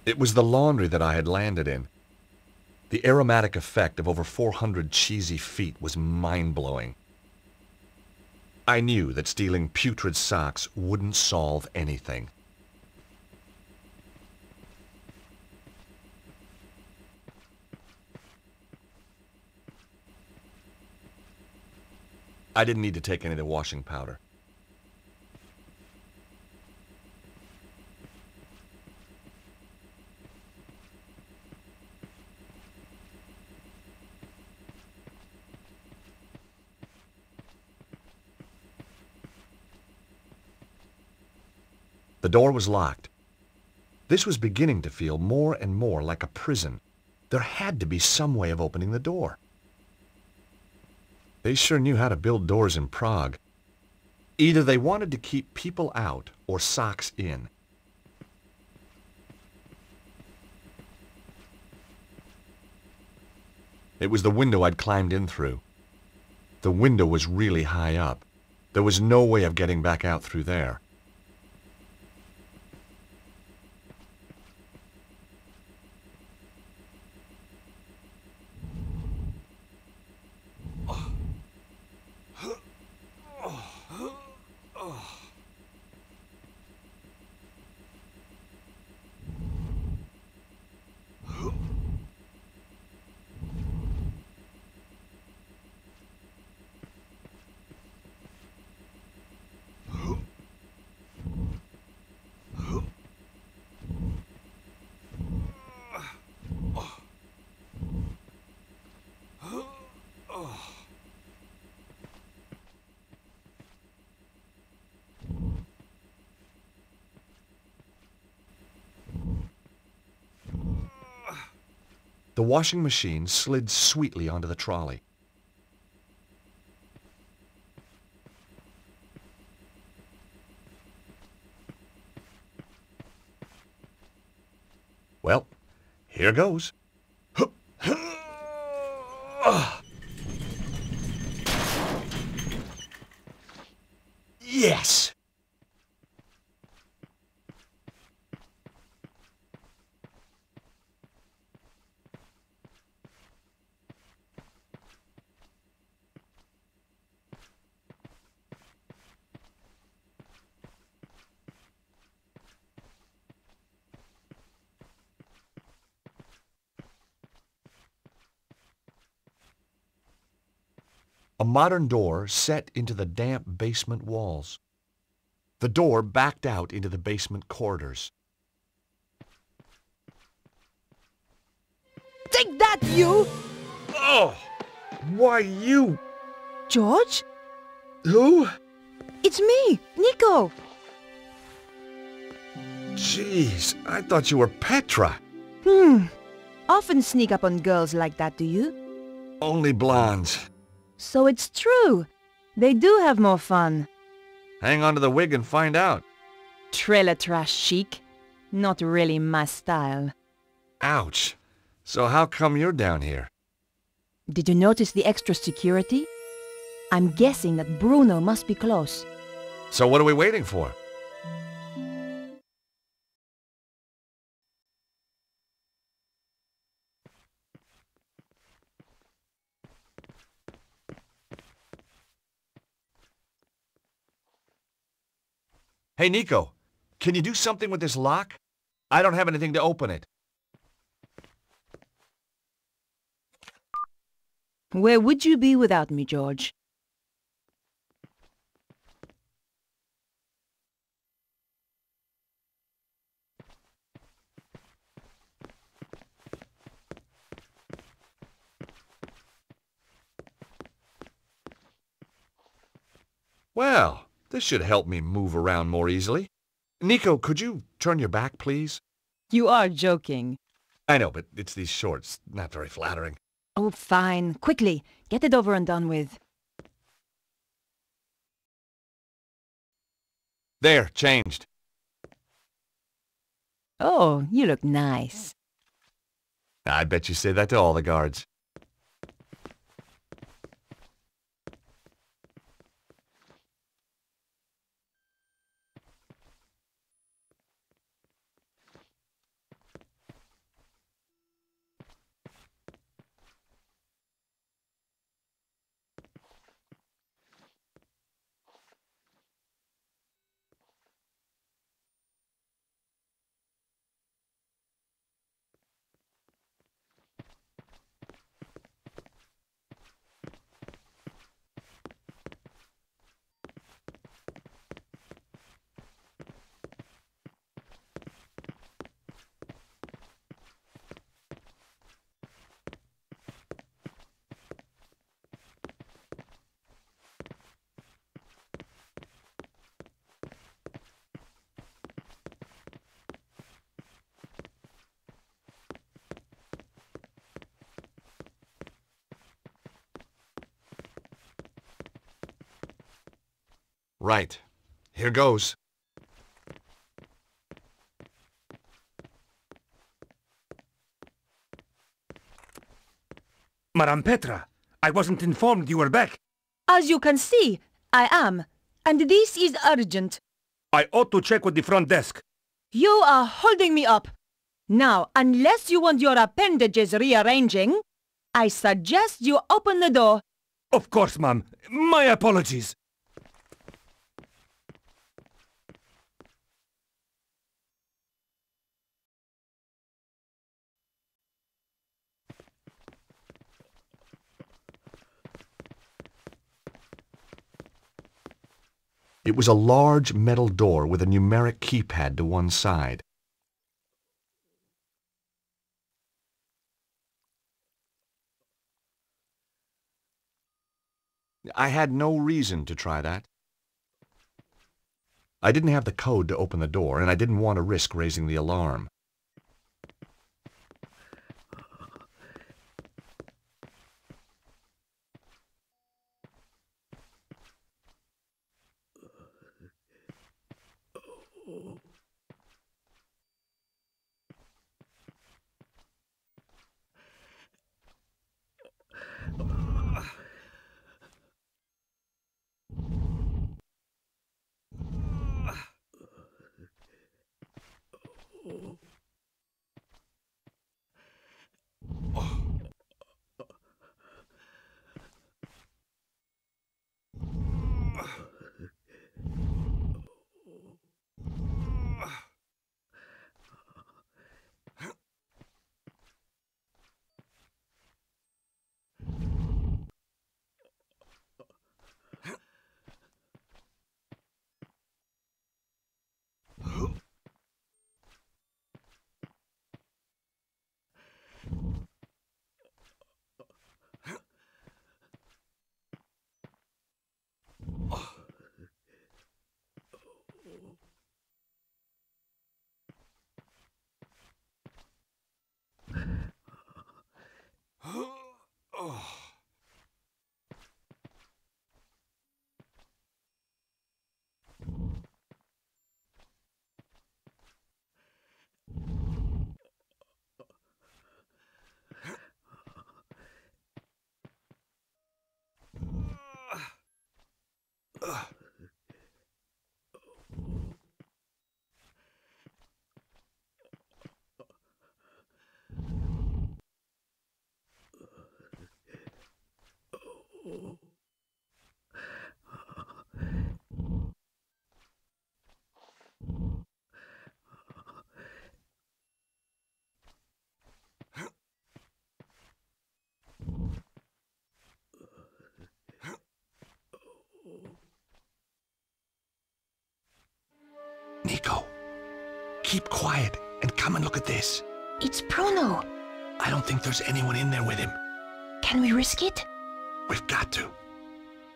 It was the laundry that I had landed in. The aromatic effect of over 400 cheesy feet was mind-blowing. I knew that stealing putrid socks wouldn't solve anything. I didn't need to take any of the washing powder. The door was locked. This was beginning to feel more and more like a prison. There had to be some way of opening the door. They sure knew how to build doors in Prague. Either they wanted to keep people out or socks in. It was the window I'd climbed in through. The window was really high up. There was no way of getting back out through there. The washing machine slid sweetly onto the trolley. Well, here goes. Yes! A modern door set into the damp basement walls. The door backed out into the basement corridors. Take that, you! Oh! Why you? George? Who? It's me, Nico. Jeez, I thought you were Petra. Often sneak up on girls like that, do you? Only blondes. So it's true. They do have more fun. Hang on to the wig and find out. Trailer trash chic. Not really my style. Ouch. So how come you're down here? Did you notice the extra security? I'm guessing that Bruno must be close. So what are we waiting for? Hey, Nico, can you do something with this lock? I don't have anything to open it. Where would you be without me, George? Well, this should help me move around more easily. Nico, could you turn your back, please? You are joking. I know, but it's these shorts. Not very flattering. Oh, fine. Quickly, get it over and done with. There, changed. Oh, you look nice. I bet you say that to all the guards. Right. Here goes. Madame Petra, I wasn't informed you were back. As you can see, I am. And this is urgent. I ought to check with the front desk. You are holding me up. Now, unless you want your appendages rearranging, I suggest you open the door. Of course, ma'am. My apologies. It was a large metal door with a numeric keypad to one side. I had no reason to try that. I didn't have the code to open the door, and I didn't want to risk raising the alarm. Nico, keep quiet and come and look at this. It's Bruno. I don't think there's anyone in there with him. Can we risk it? We've got to.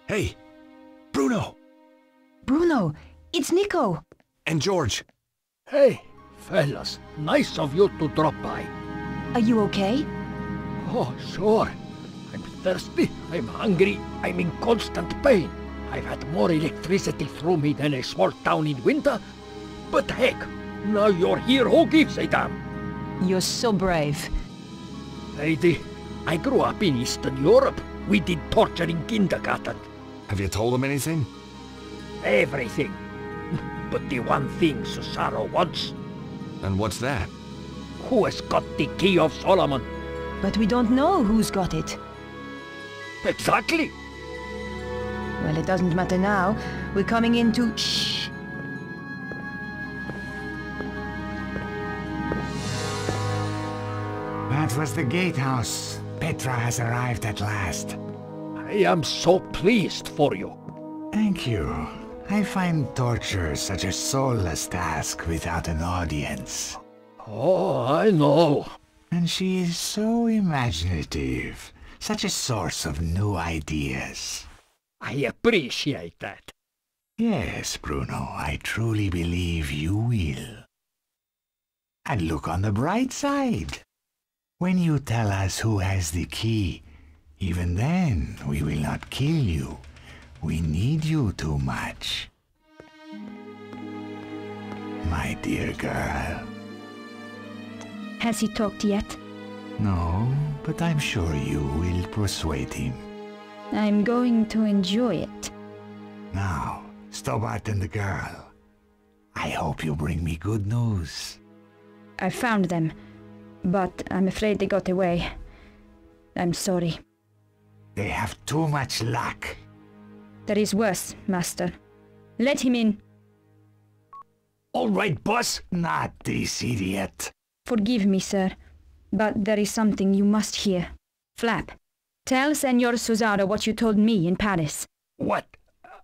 Hey, Bruno! Bruno, it's Nico. And George. Hey, fellas, nice of you to drop by. Are you okay? Oh, sure. I'm thirsty, I'm hungry, I'm in constant pain. I've had more electricity through me than a small town in winter. But heck, now you're here, who gives a damn? You're so brave. Lady, I grew up in Eastern Europe. We did torture in kindergarten. Have you told him anything? Everything. But the one thing Susaro wants. And what's that? Who has got the key of Solomon? But we don't know who's got it. Exactly. Well, it doesn't matter now. We're coming into... Shh. That was the gatehouse. Petra has arrived at last. I am so pleased for you. Thank you. I find torture such a soulless task without an audience. Oh, I know. And she is so imaginative. Such a source of new ideas. I appreciate that. Yes, Bruno, I truly believe you will. And look on the bright side. When you tell us who has the key, even then we will not kill you. We need you too much. my dear girl. Has he talked yet? No, but I'm sure you will persuade him. I'm going to enjoy it. Now, Stobart and the girl. I hope you bring me good news. I found them, but I'm afraid they got away. I'm sorry. They have too much luck. There is worse, Master. Let him in. All right, boss. Not this idiot. Forgive me, sir, but there is something you must hear. Flap, tell Senor Susano what you told me in Paris. What?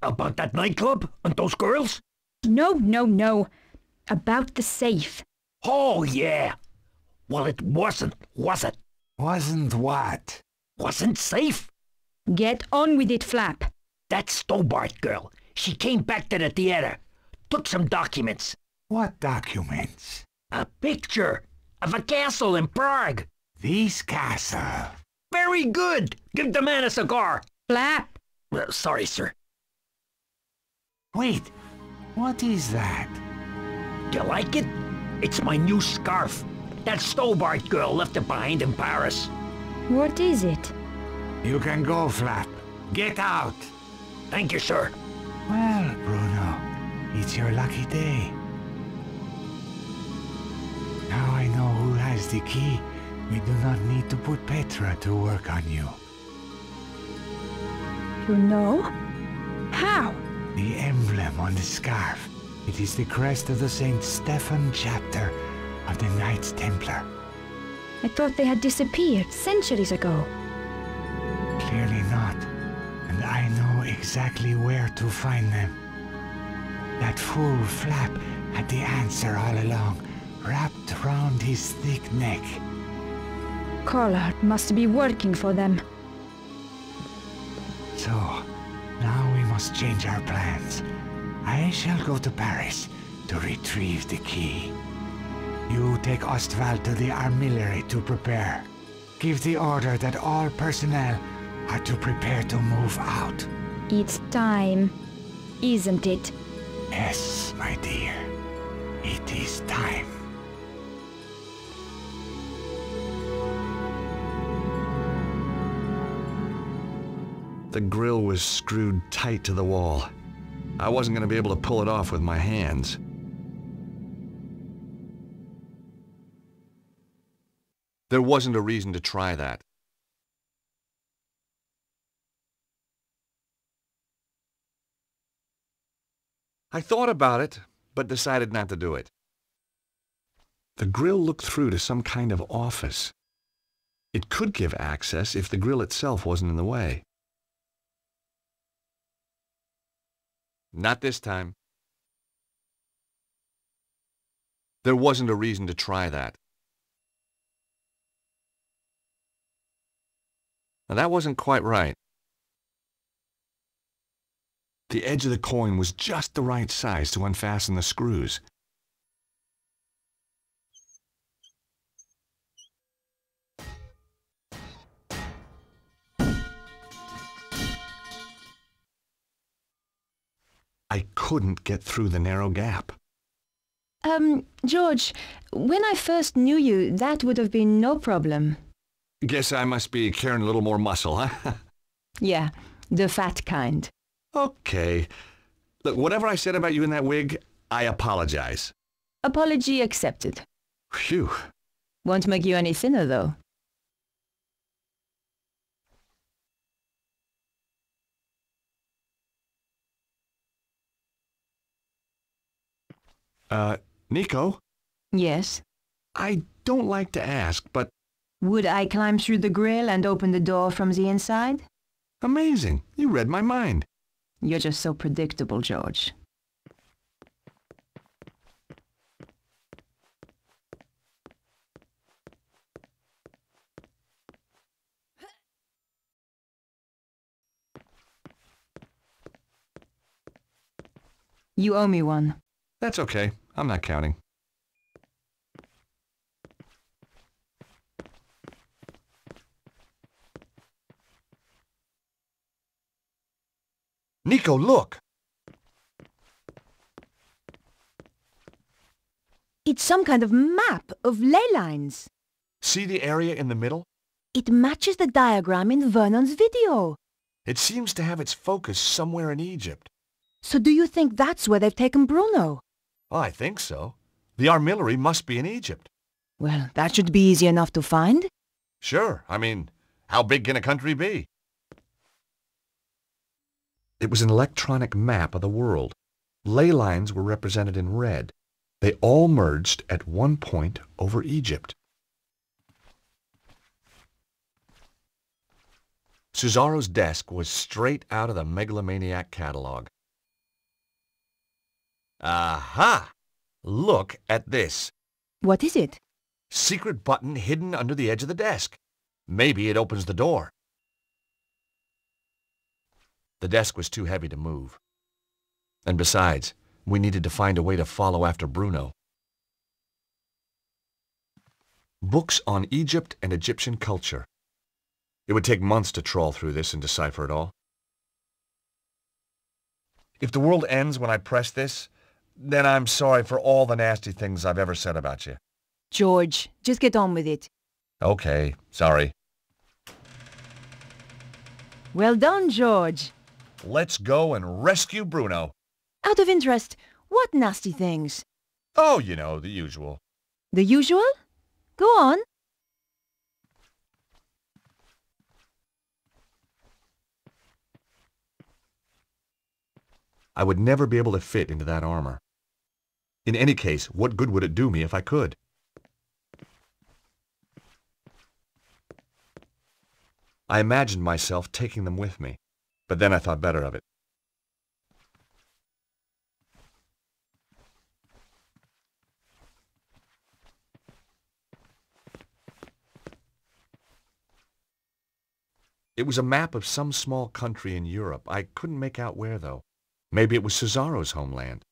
About that nightclub and those girls? No. About the safe. Oh, yeah. Well, it wasn't, was it? Wasn't what? Wasn't safe? Get on with it, Flap. That Stobart girl, she came back to the theater, took some documents. What documents? A picture of a castle in Prague. This castle. Very good. Give the man a cigar. Flap! Sorry, sir. Wait, what is that? Do you like it? It's my new scarf. That Stobart girl left it behind in Paris. What is it? You can go, Flap. Get out. Thank you, sir. Well, Bruno, it's your lucky day. Now I know who has the key. We do not need to put Petra to work on you. You know? How? The emblem on the scarf. It is the crest of the St. Stephen chapter of the Knights Templar. I thought they had disappeared centuries ago. Clearly not. And I know exactly where to find them. That fool Flap had the answer all along, wrapped round his thick neck. Collard must be working for them. So, now we must change our plans. I shall go to Paris to retrieve the key. You take Ostwald to the armillery to prepare. Give the order that all personnel are to prepare to move out. It's time, isn't it? Yes, my dear. It is time. The grill was screwed tight to the wall. I wasn't going to be able to pull it off with my hands. There wasn't a reason to try that. I thought about it, but decided not to do it. The grill looked through to some kind of office. It could give access if the grill itself wasn't in the way. Not this time. There wasn't a reason to try that. Now that wasn't quite right. The edge of the coin was just the right size to unfasten the screws. I couldn't get through the narrow gap. George, when I first knew you, that would have been no problem. Guess I must be carrying a little more muscle, huh? Yeah, the fat kind. Okay. Look, whatever I said about you in that wig, I apologize. Apology accepted. Phew. Won't make you any thinner, though. Nikko? Yes? I don't like to ask, but Would I climb through the grill and open the door from the inside? amazing. You read my mind. You're just so predictable, George. You owe me one. That's okay. I'm not counting. Nikko, look! It's some kind of map of ley lines. See the area in the middle? It matches the diagram in Vernon's video. It seems to have its focus somewhere in Egypt. So do you think that's where they've taken Bruno? I think so. The armillary must be in Egypt. Well, that should be easy enough to find. Sure. I mean, how big can a country be? It was an electronic map of the world. Ley lines were represented in red. They all merged at one point over Egypt. Cesaro's desk was straight out of the Megalomaniac catalog. Aha! Look at this. What is it? Secret button hidden under the edge of the desk. Maybe it opens the door. The desk was too heavy to move. And besides, we needed to find a way to follow after Bruno. Books on Egypt and Egyptian culture. It would take months to trawl through this and decipher it all. If the world ends when I press this, then I'm sorry for all the nasty things I've ever said about you. George, just get on with it. Okay, sorry. Well done, George. Let's go and rescue Bruno. Out of interest, what nasty things? Oh, you know, the usual. The usual? Go on. I would never be able to fit into that armor. In any case, what good would it do me if I could? I imagined myself taking them with me, but then I thought better of it. It was a map of some small country in Europe. I couldn't make out where, though. Maybe it was Cesaro's homeland.